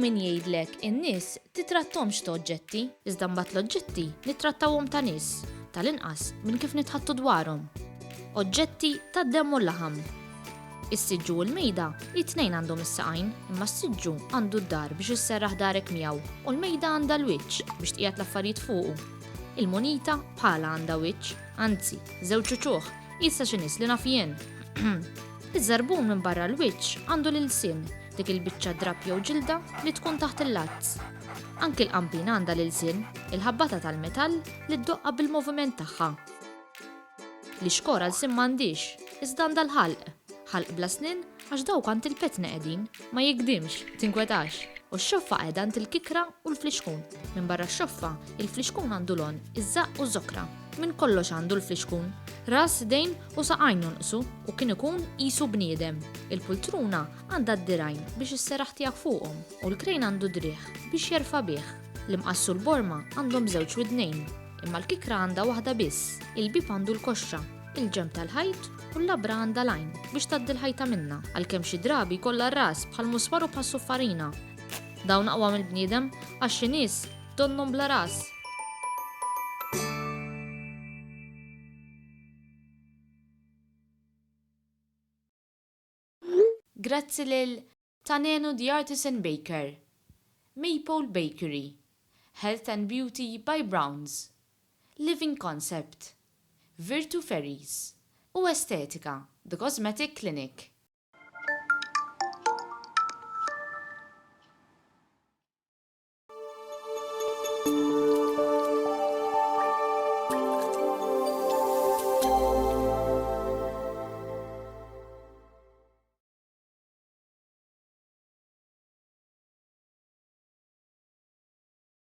min jgħidlek in-nies titrattomx ta' oġġetti, iżda mbagħad l-oġġetti nittrattawhom ta' nies, tal-inqas minn kif nitħattu dwarhom. Oġġetti tad-demm u l-laħam. Is-siġġu u l-mejda it-tnejn għandhom is-saqajn, imma s-siġġu għandu d-dar biex isserraħ darek miegħu u l-mejda għandha l-wiċċ biex tqiegħed l-affarijiet fuqu. Il-munita bħala għandha wiċċ, anzi, żewġ ċuċuħ, issa xi nies li naf jien. Iż-żarbun minn barra l-wiċċ għandu l-ilsien, dik il-biċċa drab jew ġilda li tkun taħt il-lazz. Anki l-qampina għandha l-ilsien, il-ħabbata tal-metall li ddoqqa bil-moviment tagħha. L-ixkora l-sim m'għandix, iżda għandha l-ħalq. ħalq bla snin għax dawk għand il-petna qegħdin, ma jikdimx, tinkwetax. U x-xoffa qiegħda għand il-kikra u l-flixkun. Minn barra x-xoffa, il-flixkun għandu lon, iż-żaq u żokra. Minn kollox għandu l-flixkun. Ras, dejn u saqajn jonqsu u kien ikun qisu bniedem. Il-pultruna għandha d-dirajn biex isseraħ tiegħek fuqhom u l-krejn għandu drieħ biex jerfa' bih. L-imqassu l-borma għandhom żewġ widnejn, imma l-kikra għandha waħda biss. Il-bib għandu l-koxxa, il-ġemp tal-ħajt u l-labra għandha lajn biex tgħaddi l-ħajta minnha għalkemm xi drabi jkollha r-ras bħal musmar u bħas-suffarina. Dawn aqwa mill-bniedem għax xi nies donnhom bla ras. Grazzi lil Tanenu the Artisan Baker, Maple Bakery, Health and Beauty by Browns, Living Concept, Virtu Ferries u Estetika, The Cosmetic Clinic.